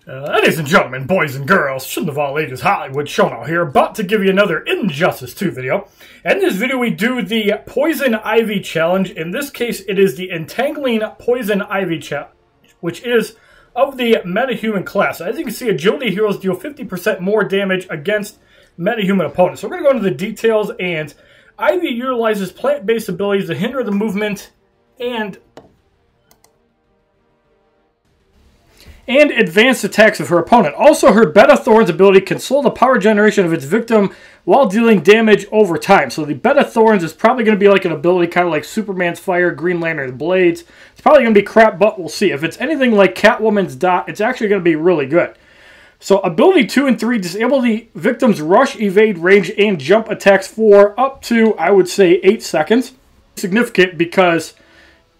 Ladies and gentlemen, boys and girls, children of all ages, HollywoodShono here, about to give you another Injustice 2 video. In this video, we do the Poison Ivy challenge. In this case, it is the Entangling Poison Ivy challenge, which is of the metahuman class. As you can see, agility heroes deal 50% more damage against metahuman opponents. So we're going to go into the details, and Ivy utilizes plant-based abilities to hinder the movement and advanced attacks of her opponent. Also, her Bed of Thorns ability can slow the power generation of its victim while dealing damage over time. So the Bed of Thorns is probably going to be like an ability kind of like Superman's Fire, Green Lantern's Blades. It's probably going to be crap, but we'll see. If it's anything like Catwoman's Dot, it's actually going to be really good. So ability 2 and 3 disable the victim's rush, evade, range, and jump attacks for up to, I would say, 8 seconds. Significant because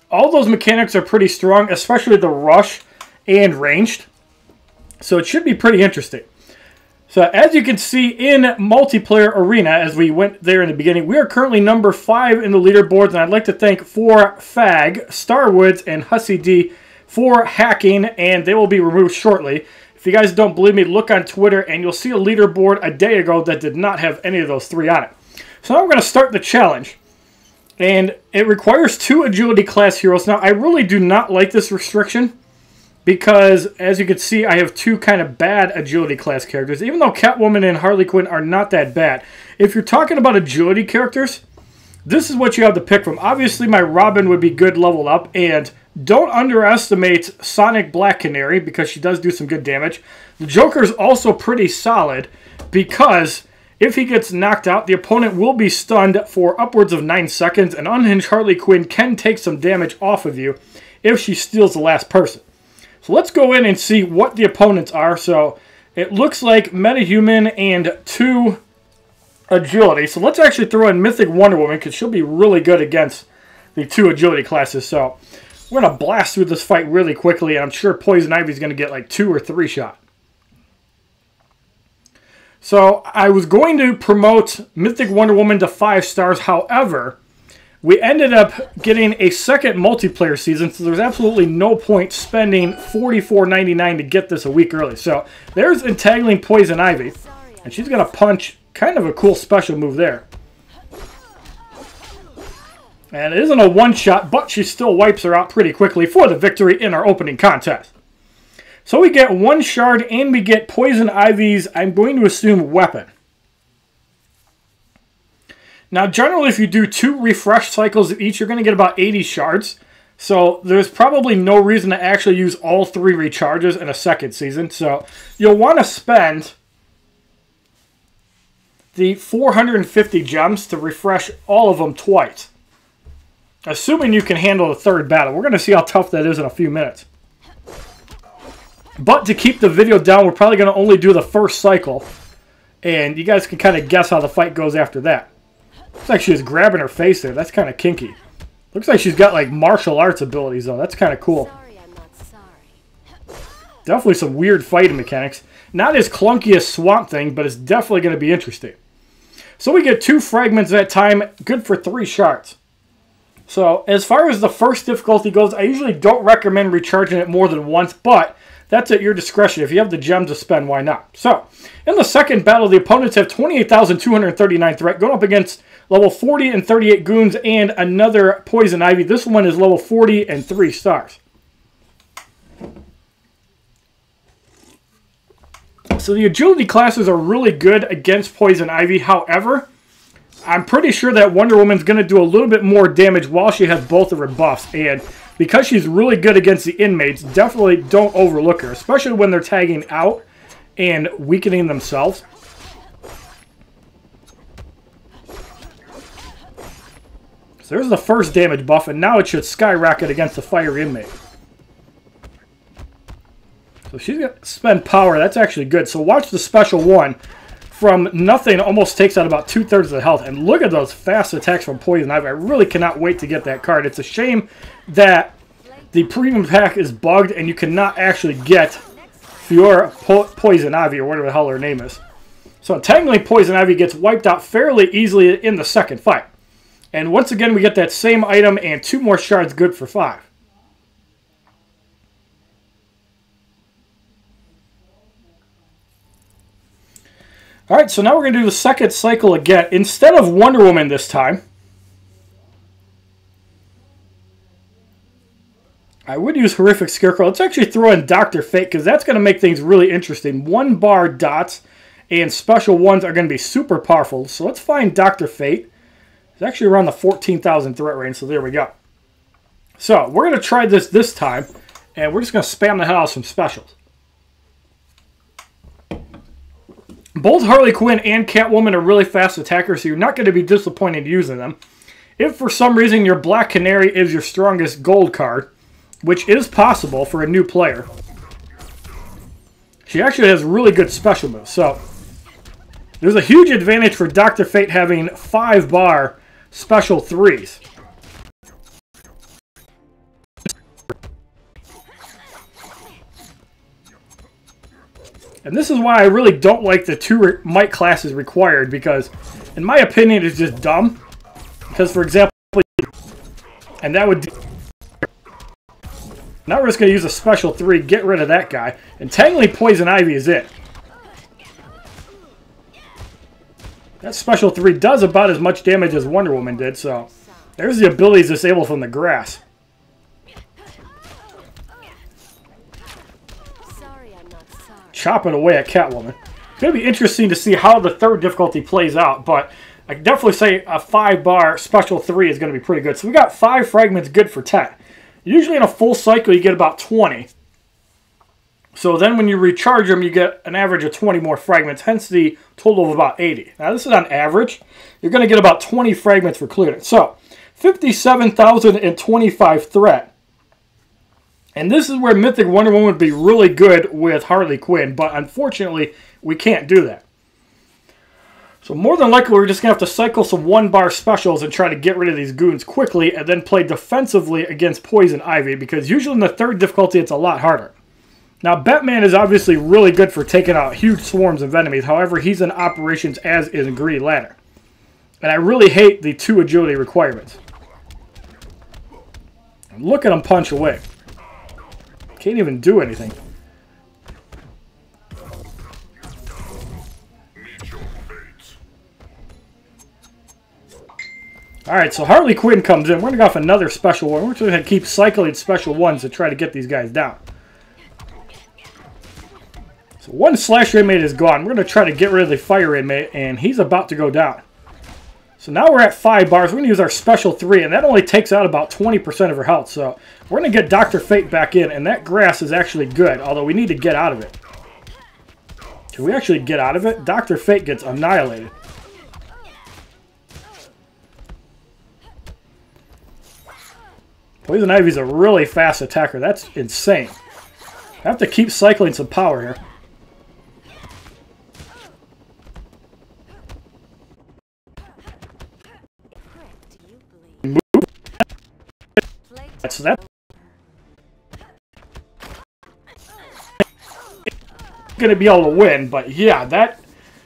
all those mechanics are pretty strong, especially the rush and ranged. So it should be pretty interesting. So as you can see in multiplayer arena, as we went there in the beginning, we are currently number 5 in the leaderboards, and I'd like to thank 4Fag, Starwoods, and Hussy D for hacking, and they will be removed shortly. If you guys don't believe me, look on Twitter, and you'll see a leaderboard a day ago that did not have any of those 3 on it. So now we're going to start the challenge. And it requires 2 agility class heroes. Now, I really do not like this restriction, because, as you can see, I have 2 kind of bad agility class characters. Even though Catwoman and Harley Quinn are not that bad. If you're talking about agility characters, this is what you have to pick from. Obviously, my Robin would be good leveled up. And don't underestimate Sonic Black Canary, because she does do some good damage. The Joker's also pretty solid, because if he gets knocked out, the opponent will be stunned for upwards of 9 seconds. And Unhinged Harley Quinn can take some damage off of you if she steals the last person. So let's go in and see what the opponents are. So it looks like Metahuman and 2 Agility. So let's actually throw in Mythic Wonder Woman, because she'll be really good against the 2 Agility classes. So we're going to blast through this fight really quickly, and I'm sure Poison Ivy's going to get like 2 or 3 shot. So I was going to promote Mythic Wonder Woman to 5 stars. However, we ended up getting a second multiplayer season, so there's absolutely no point spending $44.99 to get this a week early. So there's Entangling Poison Ivy, and she's going to punch. Kind of a cool special move there. And it isn't a one-shot, but she still wipes her out pretty quickly for the victory in our opening contest. So we get 1 shard, and we get Poison Ivy's, I'm going to assume, weapon. Now, generally, if you do 2 refresh cycles of each, you're going to get about 80 shards. So there's probably no reason to actually use all 3 recharges in a second season. So you'll want to spend the 450 gems to refresh all of them twice, assuming you can handle the 3rd battle. We're going to see how tough that is in a few minutes. But to keep the video down, we're probably going to only do the 1st cycle, and you guys can kind of guess how the fight goes after that. Looks like she was grabbing her face there. That's kind of kinky. Looks like she's got like martial arts abilities, though. That's kind of cool. Sorry, I'm not sorry. Definitely some weird fighting mechanics. Not as clunky as Swamp Thing, but it's definitely going to be interesting. So we get 2 fragments at a time, good for 3 shards. So as far as the first difficulty goes, I usually don't recommend recharging it more than once, but that's at your discretion. If you have the gems to spend, why not? So in the second battle, the opponents have 28,239 threat, going up against level 40 and 38 goons and another Poison Ivy. This one is level 40 and 3 stars. So the agility classes are really good against Poison Ivy. However, I'm pretty sure that Wonder Woman's going to do a little bit more damage while she has both of her buffs. And because she's really good against the inmates, definitely don't overlook her, especially when they're tagging out and weakening themselves. So there's the first damage buff, and now it should skyrocket against the fire inmate. So she's going to spend power. That's actually good. So watch the special one. From nothing, almost takes out about 2/3 of the health. And look at those fast attacks from Poison Ivy. I really cannot wait to get that card. It's a shame that the premium pack is bugged and you cannot actually get your Poison Ivy, or whatever the hell her name is. So Entangling Poison Ivy gets wiped out fairly easily in the second fight. And once again, we get that same item and 2 more shards, good for 5. Alright, so now we're going to do the second cycle again. Instead of Wonder Woman this time, I would use Horrific Scarecrow. Let's actually throw in Dr. Fate, because that's going to make things really interesting. 1 bar dots and special ones are going to be super powerful. So let's find Dr. Fate. It's actually around the 14,000 threat range, so there we go. So we're going to try this time, and we're just going to spam the hell out of some specials. Both Harley Quinn and Catwoman are really fast attackers, so you're not going to be disappointed using them. If for some reason your Black Canary is your strongest gold card, which is possible for a new player, she actually has really good special moves. So there's a huge advantage for Dr. Fate having 5 bar special 3s. And this is why I really don't like the 2 might classes required, because in my opinion it's just dumb. Because for example, and that would... Now we're just going to use a special 3, get rid of that guy. Entangling Poison Ivy is it. That special 3 does about as much damage as Wonder Woman did, so there's the abilities disabled from the grass. Chopping away at Catwoman. It's going to be interesting to see how the third difficulty plays out, but I can definitely say a 5 bar special 3 is going to be pretty good. So we got 5 fragments, good for 10. Usually in a full cycle you get about 20. So then when you recharge them, you get an average of 20 more fragments, hence the total of about 80. Now this is on average. You're going to get about 20 fragments for clearing. So 57,025 threat. And this is where Mythic Wonder Woman would be really good with Harley Quinn, but unfortunately, we can't do that. So more than likely, we're just going to have to cycle some 1 bar specials and try to get rid of these goons quickly, and then play defensively against Poison Ivy, because usually in the third difficulty, it's a lot harder. Now, Batman is obviously really good for taking out huge swarms of enemies. However, he's in operations, as is Green Lantern. And I really hate the 2 agility requirements. Look at him punch away. Can't even do anything. Alright, so Harley Quinn comes in. We're going to go off another special one. We're just going to keep cycling special ones to try to get these guys down. So 1 slasher inmate is gone. We're going to try to get rid of the fire inmate, and he's about to go down. So now we're at 5 bars. We're going to use our special 3, and that only takes out about 20% of her health. So we're going to get Dr. Fate back in, and that grass is actually good, although we need to get out of it. Can we actually get out of it? Dr. Fate gets annihilated. Poison Ivy's a really fast attacker. That's insane. I have to keep cycling some power here. So that's going to be able to win, but yeah, that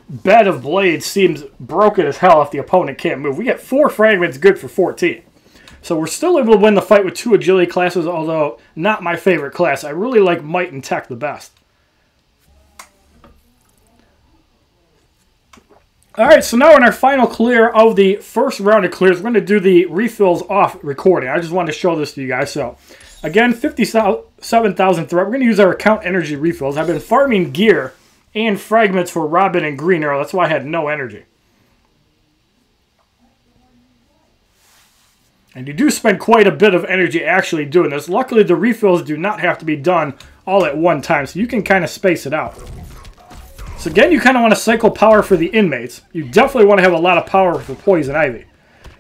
bed of blades seems broken as hell if the opponent can't move. We get 4 fragments, good for 14. So we're still able to win the fight with 2 agility classes, although not my favorite class. I really like might and tech the best. Alright, so now in our final clear of the first round of clears, we're going to do the refills off recording. I just wanted to show this to you guys. So, again, 57,000 threat. We're going to use our account energy refills. I've been farming gear and fragments for Robin and Green Arrow. That's why I had no energy. And you do spend quite a bit of energy actually doing this. Luckily, the refills do not have to be done all at one time, so you can kind of space it out. So again, you kind of want to cycle power for the inmates. You definitely want to have a lot of power for Poison Ivy.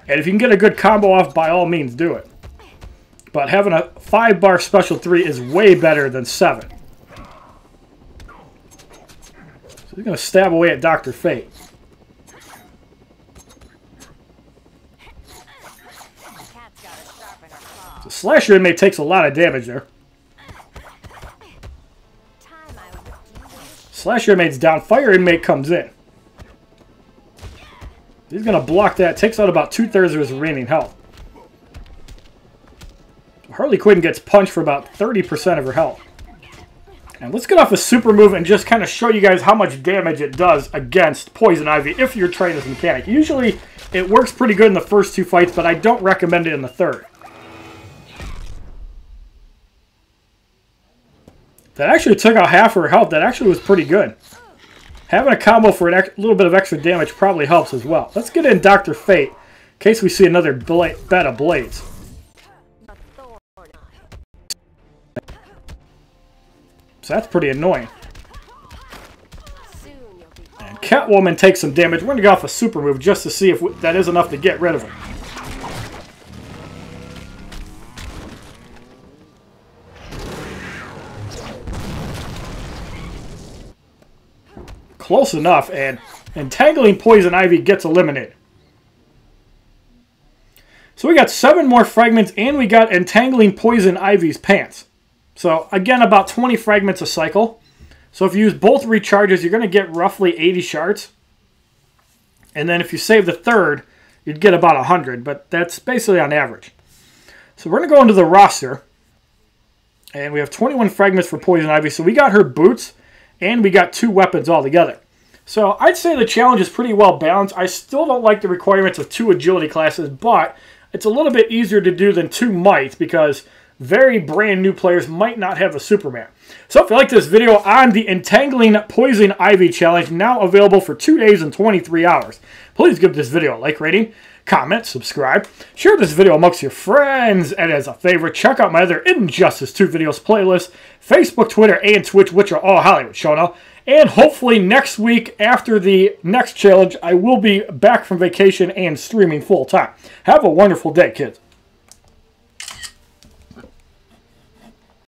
And if you can get a good combo off, by all means, do it. But having a 5 bar special 3 is way better than 7. So he's going to stab away at Dr. Fate. The slasher inmate takes a lot of damage there. Slasher inmate's down. Fire inmate comes in. He's going to block that. Takes out about 2/3 of his remaining health. Harley Quinn gets punched for about 30% of her health. And let's get off a super move and just kind of show you guys how much damage it does against Poison Ivy if you're trying this mechanic. Usually it works pretty good in the first 2 fights, but I don't recommend it in the third. That actually took out half her health. That actually was pretty good. Having a combo for a little bit of extra damage probably helps as well. Let's get in Dr. Fate in case we see another bed of blades. So that's pretty annoying. And Catwoman takes some damage. We're going to go off a super move just to see if that is enough to get rid of her. Close enough, and Entangling Poison Ivy gets eliminated. So we got 7 more fragments, and we got Entangling Poison Ivy's pants. So again, about 20 fragments a cycle. So if you use both recharges, you're going to get roughly 80 shards. And then if you save the third, you'd get about 100, but that's basically on average. So we're going to go into the roster, and we have 21 fragments for Poison Ivy. So we got her boots, and we got 2 weapons altogether. So I'd say the challenge is pretty well balanced. I still don't like the requirements of 2 agility classes, but it's a little bit easier to do than 2 might because very brand new players might not have a Superman. So if you like this video on the Entangling Poison Ivy challenge, now available for 2 days and 23 hours, please give this video a like rating, comment, subscribe, share this video amongst your friends, and as a favorite, check out my other Injustice 2 videos playlist, Facebook, Twitter, and Twitch, which are all HollywoodShono. And hopefully next week, after the next challenge, I will be back from vacation and streaming full time. Have a wonderful day, kids.